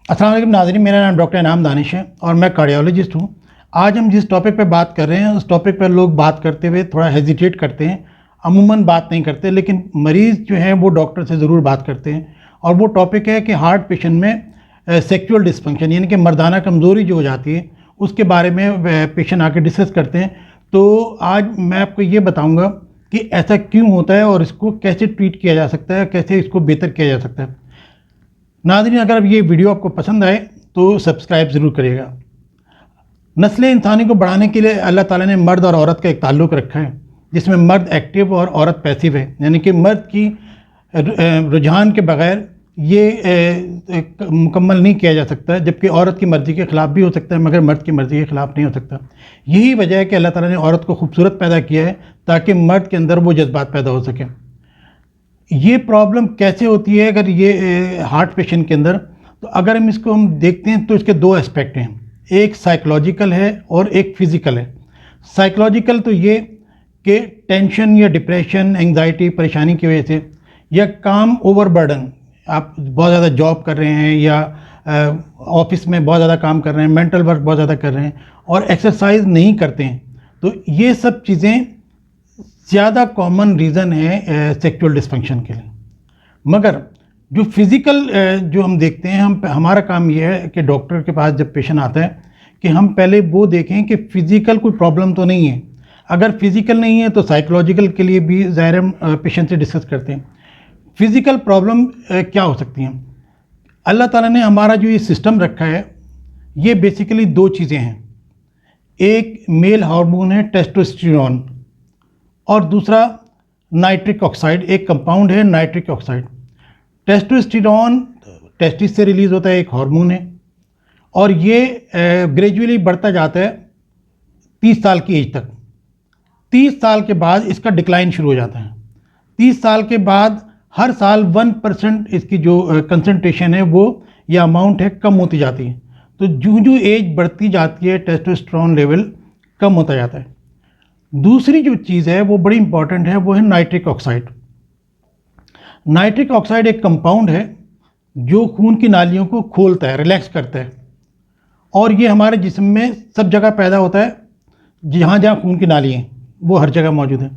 अस्सलाम वालेकुम नाज़रीन, मेरा नाम डॉक्टर इनाम दानिश है और मैं कार्डियोलॉजिस्ट हूँ। आज हम जिस टॉपिक पे बात कर रहे हैं उस टॉपिक पर लोग बात करते हुए थोड़ा हेजिटेट करते हैं, अमूमन बात नहीं करते, लेकिन मरीज़ जो हैं वो डॉक्टर से ज़रूर बात करते हैं। और वो टॉपिक है कि हार्ट पेशेंट में सेक्सुअल डिस्फंक्शन यानी कि मर्दाना कमज़ोरी जो हो जाती है उसके बारे में पेशेंट आके डिस्कस करते हैं। तो आज मैं आपको ये बताऊँगा कि ऐसा क्यों होता है और इसको कैसे ट्रीट किया जा सकता है, कैसे इसको बेहतर किया जा सकता है। नाज़रीन, अगर अब ये वीडियो आपको पसंद आए तो सब्सक्राइब ज़रूर करिएगा। नस्ल इंसानी को बढ़ाने के लिए अल्लाह ताला ने मर्द और औरत का एक ताल्लुक़ रखा है, जिसमें मर्द एक्टिव और औरत पैसिव है। यानी कि मर्द की रुझान के बग़ैर ये मुकम्मल नहीं किया जा सकता, जबकि औरत की मर्ज़ी के ख़िलाफ़ भी हो सकता है, मगर मर्द की मर्ज़ी के ख़िलाफ़ नहीं हो सकता। यही वजह है कि अल्लाह ताला ने औरत को खूबसूरत पैदा किया है ताकि मर्द के अंदर वो जज्बात पैदा हो सकें। ये प्रॉब्लम कैसे होती है अगर ये हार्ट पेशेंट के अंदर, तो अगर हम देखते हैं तो इसके दो एस्पेक्ट हैं, एक साइकोलॉजिकल है और एक फ़िज़िकल है। साइकोलॉजिकल तो ये कि टेंशन या डिप्रेशन, एंग्जाइटी, परेशानी की वजह से, या काम ओवरबर्डन, आप बहुत ज़्यादा जॉब कर रहे हैं या ऑफिस में बहुत ज़्यादा काम कर रहे हैं, मेंटल वर्क बहुत ज़्यादा कर रहे हैं और एक्सरसाइज नहीं करते हैं, तो ये सब चीज़ें ज़्यादा कॉमन रीज़न है सेक्सुअल डिस्फंक्शन के लिए। मगर जो फिज़िकल जो हम देखते हैं, हमारा काम ये है कि डॉक्टर के पास जब पेशेंट आता है कि हम पहले वो देखें कि फ़िज़िकल कोई प्रॉब्लम तो नहीं है। अगर फिज़िकल नहीं है तो साइकोलॉजिकल के लिए भी ज़ाहिर हम पेशेंट से डिस्कस करते हैं। फ़िज़िकल प्रॉब्लम क्या हो सकती हैं? अल्लाह ताला ने हमारा जो ये सिस्टम रखा है, ये बेसिकली दो चीज़ें हैं। एक मेल हार्मोन है टेस्टोस्टेरोन और दूसरा नाइट्रिक ऑक्साइड, एक कंपाउंड है नाइट्रिक ऑक्साइड। टेस्टोस्टेरोन टेस्टिस से रिलीज़ होता है, एक हार्मोन है, और ये ग्रेजुअली बढ़ता जाता है 30 साल की एज तक। 30 साल के बाद इसका डिक्लाइन शुरू हो जाता है। 30 साल के बाद हर साल 1% इसकी जो कंसंट्रेशन है वो या अमाउंट है कम होती जाती है। तो जो एज बढ़ती जाती है टेस्टोस्टेरोन लेवल कम होता जाता है। दूसरी जो चीज़ है वो बड़ी इंपॉर्टेंट है, वो है नाइट्रिक ऑक्साइड। नाइट्रिक ऑक्साइड एक कंपाउंड है जो खून की नालियों को खोलता है, रिलैक्स करता है, और ये हमारे जिस्म में सब जगह पैदा होता है। जहाँ जहाँ खून की नाली हैं वो हर जगह मौजूद है।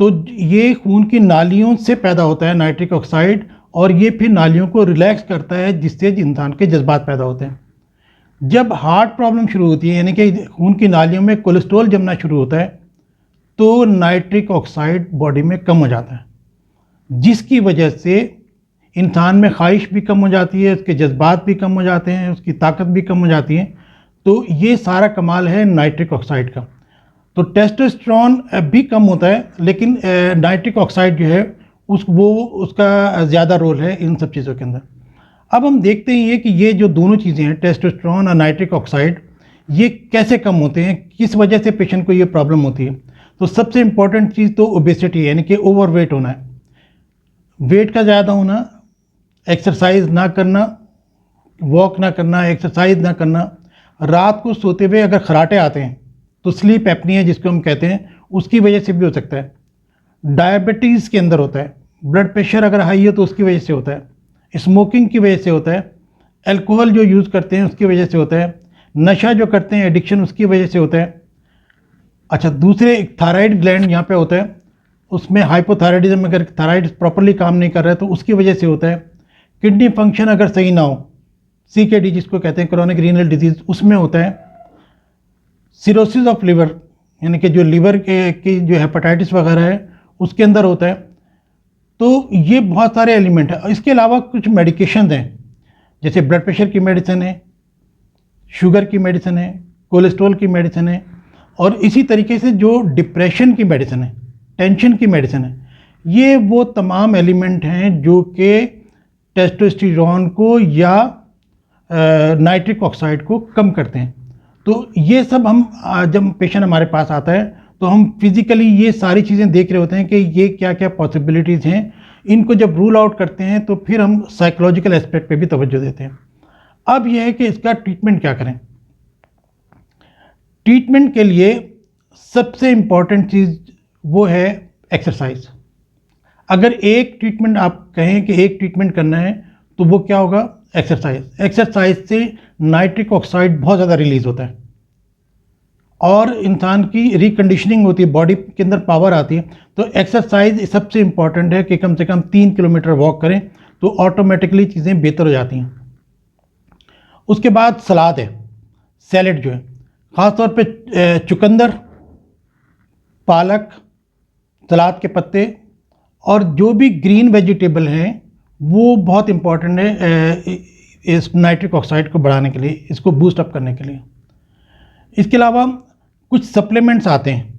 तो ये खून की नालियों से पैदा होता है नाइट्रिक ऑक्साइड, और ये फिर नालियों को रिलैक्स करता है, जिससे इंसान के जज्बात पैदा होते हैं। जब हार्ट प्रॉब्लम शुरू होती है, यानी कि खून की नालियों में कोलेस्ट्रॉल जमना शुरू होता है, तो नाइट्रिक ऑक्साइड बॉडी में कम हो जाता है, जिसकी वजह से इंसान में ख्वाहिश भी कम हो जाती है, उसके जज्बात भी कम हो जाते हैं, उसकी ताकत भी कम हो जाती है। तो ये सारा कमाल है नाइट्रिक ऑक्साइड का। तो टेस्टोस्टेरोन भी कम होता है, लेकिन नाइट्रिक ऑक्साइड जो है उसका ज़्यादा रोल है इन सब चीज़ों के अंदर। अब हम देखते हैं कि ये जो दोनों चीज़ें हैं, टेस्टोस्टेरोन और नाइट्रिक ऑक्साइड, ये कैसे कम होते हैं, किस वजह से पेशेंट को ये प्रॉब्लम होती है। तो सबसे इम्पॉर्टेंट चीज़ तो ओबेसिटी है, यानी कि ओवरवेट होना है। वेट का ज़्यादा होना, एक्सरसाइज ना करना, वॉक ना करना, एक्सरसाइज ना करना, रात को सोते हुए अगर खराटे आते हैं तो स्लीप एपनिया जिसको हम कहते हैं, उसकी वजह से भी हो सकता है। डायबिटीज़ के अंदर होता है, ब्लड प्रेशर अगर हाई है तो उसकी वजह से होता है, स्मोकिंग की वजह से होता है, अल्कोहल जो यूज़ करते हैं उसकी वजह से होता है, नशा जो करते हैं एडिक्शन, उसकी वजह से होता है। अच्छा, दूसरे थायराइड ग्लैंड यहाँ पे होता है, उसमें हाइपोथायराइडिज्म, अगर थायराइड प्रॉपरली काम नहीं कर रहा है तो उसकी वजह से होता है। किडनी फंक्शन अगर सही ना हो, CKD जिसको कहते हैं क्रॉनिक रीनल डिजीज़, उसमें होता है। सिरोसिस ऑफ लिवर, यानी कि जो लीवर की जो हेपेटाइटिस वगैरह है उसके अंदर होता है। तो ये बहुत सारे एलिमेंट हैं। इसके अलावा कुछ मेडिकेशन हैं, जैसे ब्लड प्रेशर की मेडिसिन है, शुगर की मेडिसिन है, कोलेस्ट्रॉल की मेडिसिन है, और इसी तरीके से जो डिप्रेशन की मेडिसिन है, टेंशन की मेडिसिन है। ये वो तमाम एलिमेंट हैं जो कि टेस्टोस्टेरोन को या नाइट्रिक ऑक्साइड को कम करते हैं। तो ये सब हम जब पेशेंट हमारे पास आता है तो हम फिज़िकली ये सारी चीज़ें देख रहे होते हैं कि ये क्या क्या पॉसिबिलिटीज़ हैं। इनको जब रूल आउट करते हैं तो फिर हम साइकोलॉजिकल एस्पेक्ट पे भी तवज्जो देते हैं। अब यह है कि इसका ट्रीटमेंट क्या करें। ट्रीटमेंट के लिए सबसे इम्पॉर्टेंट चीज़ वो है एक्सरसाइज। अगर एक ट्रीटमेंट आप कहें कि एक ट्रीटमेंट करना है तो वो क्या होगा, एक्सरसाइज से नाइट्रिक ऑक्साइड बहुत ज़्यादा रिलीज़ होता है और इंसान की रिकंडीशनिंग होती है, बॉडी के अंदर पावर आती है। तो एक्सरसाइज सबसे इम्पॉर्टेंट है कि कम से कम 3 किलोमीटर वॉक करें तो ऑटोमेटिकली चीज़ें बेहतर हो जाती हैं। उसके बाद सलाद है, सैलेड जो है, ख़ास तौर पे चुकंदर, पालक, सलाद के पत्ते और जो भी ग्रीन वेजिटेबल हैं वो बहुत इम्पॉर्टेंट है इस नाइट्रिक ऑक्साइड को बढ़ाने के लिए, इसको बूस्ट अप करने के लिए। इसके अलावा कुछ सप्लीमेंट्स आते हैं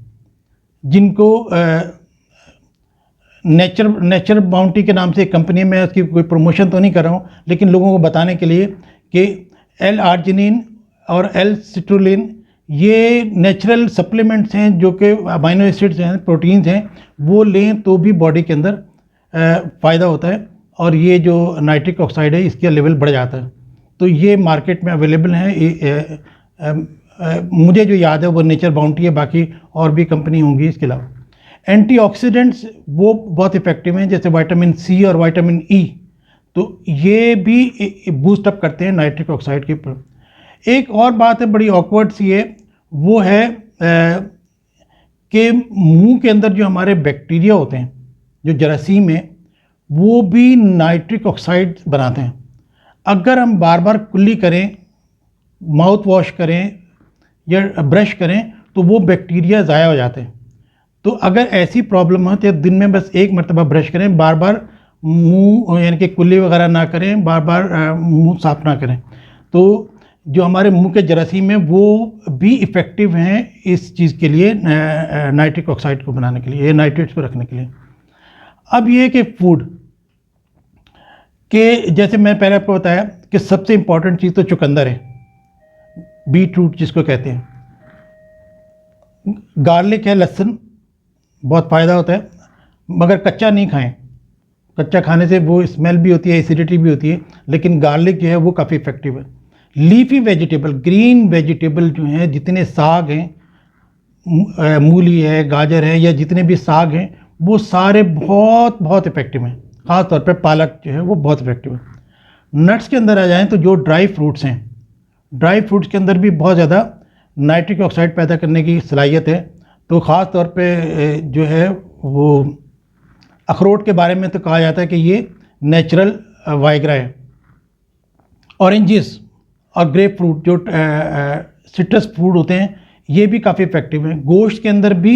जिनको नेचर बाउंटी के नाम से एक कंपनी में, उसकी कोई प्रमोशन तो नहीं कर रहा हूँ, लेकिन लोगों को बताने के लिए कि L-आर्जिनिन और L-सिट्रुलिन ये नेचुरल सप्लीमेंट्स हैं जो कि अमाइनो एसिड्स हैं, प्रोटीन्स हैं, वो लें तो भी बॉडी के अंदर फ़ायदा होता है और ये जो नाइट्रिक ऑक्साइड है इसका लेवल बढ़ जाता है। तो ये मार्केट में अवेलेबल है। मुझे जो याद है वो नेचर बाउंटी है, बाकी और भी कंपनी होंगी। इसके अलावा एंटीऑक्सीडेंट्स वो बहुत इफ़ेक्टिव हैं, जैसे विटामिन सी और विटामिन ई, तो ये भी बूस्ट अप करते हैं नाइट्रिक ऑक्साइड के ऊपर। एक और बात है बड़ी ऑकवर्ड सी है, वो है कि मुंह के अंदर जो हमारे बैक्टीरिया होते हैं, जो जरासीम है, वो भी नाइट्रिक ऑक्साइड बनाते हैं। अगर हम बार बार कुल्ली करें, माउथ वॉश करें या ब्रश करें तो वो बैक्टीरिया ज़ाया हो जाते हैं। तो अगर ऐसी प्रॉब्लम है तो दिन में बस एक मरतबा ब्रश करें, बार बार मुंह यानी कि कुल्ली वगैरह ना करें, बार बार मुंह साफ ना करें। तो जो हमारे मुंह के जरासीम हैं वो भी इफ़ेक्टिव हैं इस चीज़ के लिए, नाइट्रिक ऑक्साइड को बनाने के लिए, नाइट्रेट्स को रखने के लिए। अब ये कि फूड के, जैसे मैं पहले आपको बताया कि सबसे इम्पॉर्टेंट चीज़ तो चुकंदर है, बीट रूट जिसको कहते हैं, गार्लिक है, लहसुन, बहुत फ़ायदा होता है, मगर कच्चा नहीं खाएं। कच्चा खाने से वो स्मेल भी होती है, एसिडिटी भी होती है, लेकिन गार्लिक जो है वो काफ़ी इफ़ेक्टिव है। लीफी वेजिटेबल, ग्रीन वेजिटेबल जो हैं, जितने साग हैं, मूली है, गाजर है, या जितने भी साग हैं, वो सारे बहुत बहुत इफ़ेक्टिव हैं। ख़ास तौर पे पालक जो है वो बहुत इफ़ेक्टिव है। नट्स के अंदर आ जाएं तो जो ड्राई फ्रूट्स हैं, ड्राई फ्रूट्स के अंदर भी बहुत ज़्यादा नाइट्रिक ऑक्साइड पैदा करने की सलाहियत है। तो ख़ास तौर पे जो है वो अखरोट के बारे में तो कहा जाता है कि ये नेचुरल वाइग्रा है। ऑरेंजेस और ग्रेप फ्रूट जो सिट्रस फ्रूट होते हैं, ये भी काफ़ी इफ़ेक्टिव हैं। गोश्त के अंदर भी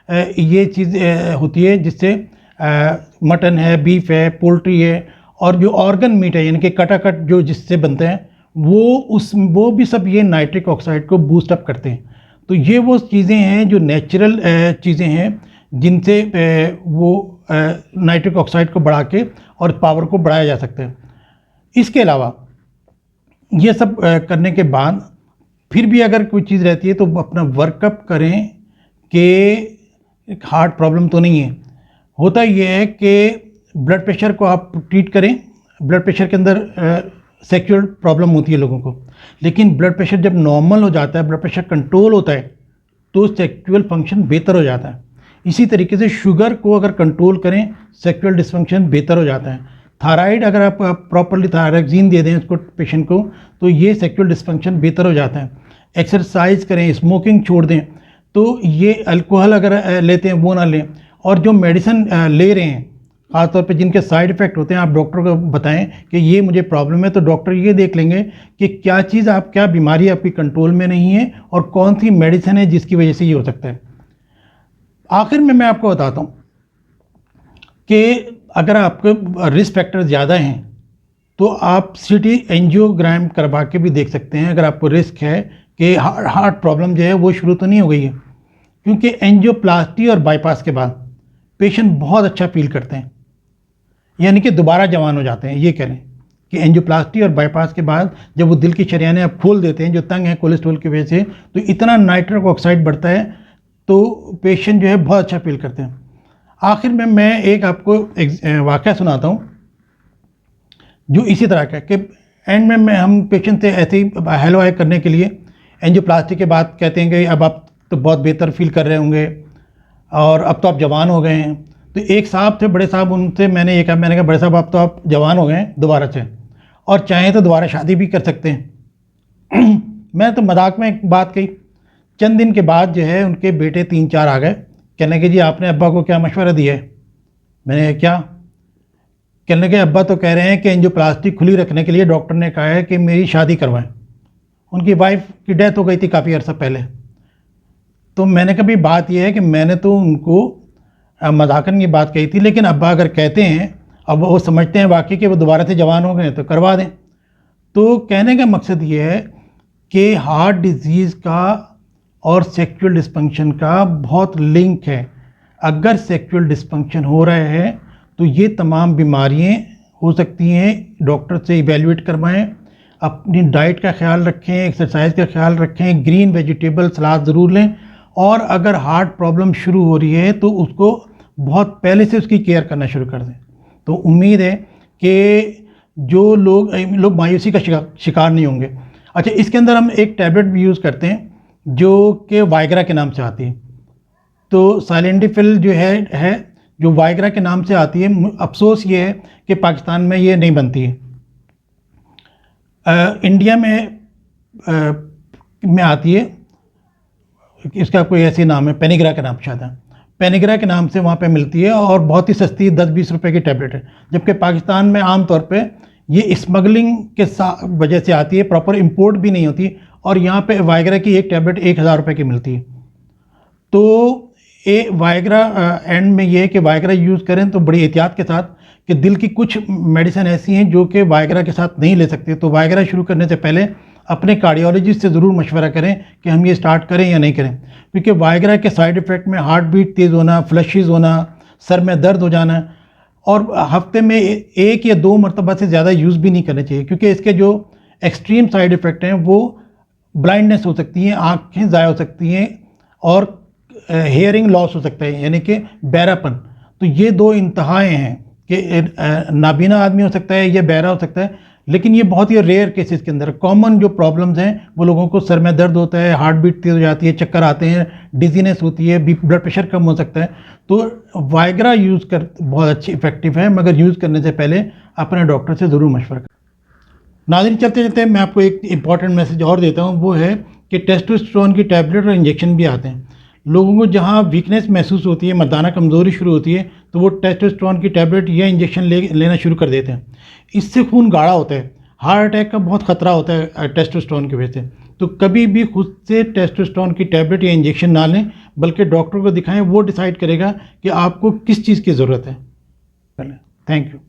ये चीज़ होती है जिससे मटन है, बीफ है, पोल्ट्री है, और जो ऑर्गन मीट है यानी कि कटाकट जो जिससे बनते हैं वो भी सब ये नाइट्रिक ऑक्साइड को बूस्ट अप करते हैं। तो ये वो चीज़ें हैं जो नेचुरल चीज़ें हैं जिनसे वो नाइट्रिक ऑक्साइड को बढ़ा के और पावर को बढ़ाया जा सकता है। इसके अलावा ये सब करने के बाद फिर भी अगर कोई चीज़ रहती है तो अपना वर्कअप करें कि हार्ट प्रॉब्लम तो नहीं है। होता ये है कि ब्लड प्रेशर को आप ट्रीट करें, ब्लड प्रेशर के अंदर सेक्सुअल प्रॉब्लम होती है लोगों को, लेकिन ब्लड प्रेशर जब नॉर्मल हो जाता है, ब्लड प्रेशर कंट्रोल होता है, तो सेक्सुअल फंक्शन बेहतर हो जाता है। इसी तरीके से शुगर को अगर कंट्रोल करें, सेक्सुअल डिसफंक्शन बेहतर हो जाता है। थायराइड अगर आप प्रॉपरली थायरॉक्सिन दे दें उसको पेशेंट को, तो ये सेक्सुअल डिसफंक्शन बेहतर हो जाता है। एक्सरसाइज करें, स्मोकिंग छोड़ दें, तो ये अल्कोहल अगर लेते हैं वो ना लें, और जो मेडिसिन ले रहे हैं ख़ासतौर पे जिनके साइड इफ़ेक्ट होते हैं, आप डॉक्टर को बताएं कि ये मुझे प्रॉब्लम है, तो डॉक्टर ये देख लेंगे कि क्या चीज़ क्या बीमारी आपकी कंट्रोल में नहीं है और कौन सी मेडिसिन है जिसकी वजह से ये हो सकता है। आखिर में मैं आपको बताता हूँ कि अगर आपके रिस्क फैक्टर ज़्यादा हैं तो आप सीटी एंजियोग्राम करवा के भी देख सकते हैं। अगर आपको रिस्क है कि हार्ट प्रॉब्लम जो है वो शुरू तो नहीं हो गई है, क्योंकि एंजियोप्लास्टी और बाईपास के बाद पेशेंट बहुत अच्छा फील करते हैं, यानी कि दोबारा जवान हो जाते हैं। ये कह लें कि एंजियोप्लास्टी और बाईपास के बाद जब वो दिल की शरियानें आप खोल देते हैं जो तंग है कोलेस्ट्रॉल की वजह से, तो इतना नाइट्रिक ऑक्साइड बढ़ता है तो पेशेंट जो है बहुत अच्छा फील करते हैं। आखिर में मैं एक आपको वाक़या सुनाता हूँ जो इसी तरह का कि एंड में हम पेशेंट से ऐसे ही हेलो हाय करने के लिए एंजियोप्लास्टी के बाद कहते हैं कि अब आप तो बहुत बेहतर फील कर रहे होंगे और अब तो आप जवान हो गए हैं। तो एक साहब थे, बड़े साहब, उनसे मैंने कहा बड़े साहब आप तो आप जवान हो गए हैं दोबारा से, और चाहें तो दोबारा शादी भी कर सकते हैं। मैं तो मजाक में एक बात कही, चंद दिन के बाद जो है उनके बेटे 3-4 आ गए, कहने के जी आपने अब्बा को क्या मशवरा दिया है? मैंने क्या? कहने के अब्बा तो कह रहे हैं कि एंजियोप्लास्टी खुली रखने के लिए डॉक्टर ने कहा है कि मेरी शादी करवाएं। उनकी वाइफ की डेथ हो गई थी काफ़ी अर्सा पहले। तो मैंने कहा भी बात यह है कि मैंने तो उनको मजाकन की बात कही थी, लेकिन अब्बा अगर कहते हैं, अब वो समझते हैं वाकई कि वो दोबारा से जवान हो गए तो करवा दें। तो कहने का मकसद ये है कि हार्ट डिजीज़ का और सेक्सुअल डिस्फंक्शन का बहुत लिंक है। अगर सेक्सुअल डिस्फंक्शन हो रहा है तो ये तमाम बीमारियां हो सकती हैं। डॉक्टर से इवैल्यूएट करवाएं, अपनी डाइट का ख्याल रखें, एक्सरसाइज का ख्याल रखें, ग्रीन वेजिटेबल सलाद ज़रूर लें, और अगर हार्ट प्रॉब्लम शुरू हो रही है तो उसको बहुत पहले से उसकी केयर करना शुरू कर दें। तो उम्मीद है कि जो लोग मायूसी का शिकार नहीं होंगे। अच्छा, इसके अंदर हम एक टैबलेट भी यूज़ करते हैं जो कि वाइग्रा के नाम से आती है। तो साइलेंडिफिल जो है जो वाइग्रा के नाम से आती है। अफसोस ये है कि पाकिस्तान में ये नहीं बनती है। इंडिया में आती है, इसका कोई ऐसे नाम है, पेनिग्रा के नाम से आता है। पेनिग्रा के नाम से वहाँ पे मिलती है और बहुत ही सस्ती 10-20 रुपए की टैबलेट है। जबकि पाकिस्तान में आम तौर पे ये स्मगलिंग के वजह से आती है, प्रॉपर इंपोर्ट भी नहीं होती, और यहाँ पे वाइग्रा की एक टैबलेट 1000 रुपये की मिलती है। तो वाइग्रा एंड में ये है कि वाइग्रा यूज़ करें तो बड़ी एहतियात के साथ, कि दिल की कुछ मेडिसिन ऐसी हैं जो कि वाइग्रा के साथ नहीं ले सकते। तो वाइग्रा शुरू करने से पहले अपने कार्डियोलॉजिस्ट से ज़रूर मशवरा करें कि हम ये स्टार्ट करें या नहीं करें, क्योंकि वाइग्रा के साइड इफ़ेक्ट में हार्ट बीट तेज़ होना, फ्लशीज़ होना, सर में दर्द हो जाना, और हफ्ते में 1 या 2 मरतबा से ज़्यादा यूज़ भी नहीं करने चाहिए, क्योंकि इसके जो एक्सट्रीम साइड इफ़ेक्ट हैं वो ब्लाइंडनेस हो सकती हैं, आँखें ज़ाया हो सकती हैं, और हेयरिंग लॉस हो सकता है, यानी कि बहरापन। तो ये 2 इंतहाएँ हैं कि नाबीना आदमी हो सकता है या बहरा हो सकता है, लेकिन ये बहुत ही रेयर केसेस के अंदर। कॉमन जो प्रॉब्लम्स हैं वो लोगों को सर में दर्द होता है, हार्ट बीट तेज़ हो जाती है, चक्कर आते हैं, डिजीनेस होती है, ब्लड प्रेशर कम हो सकता है। तो वाइग्रा यूज़ कर बहुत अच्छी इफेक्टिव है, मगर यूज़ करने से पहले अपने डॉक्टर से ज़रूर मशवरा करें। नाज़रीन, चलते चलते मैं आपको एक इंपॉर्टेंट मैसेज और देता हूँ, वो है कि टेस्टोस्टेरोन की टैबलेट और इंजेक्शन भी आते हैं। लोगों को जहाँ वीकनेस महसूस होती है, मर्दाना कमज़ोरी शुरू होती है, तो वो टेस्टोस्टेरोन की टैबलेट या इंजेक्शन लेना शुरू कर देते हैं। इससे खून गाढ़ा होता है, हार्ट अटैक का बहुत ख़तरा होता है टेस्टोस्टेरोन की वजह से। तो कभी भी खुद से टेस्टोस्टेरोन की टैबलेट या इंजेक्शन ना लें, बल्कि डॉक्टर को दिखाएं, वो डिसाइड करेगा कि आपको किस चीज़ की ज़रूरत है। Thank you.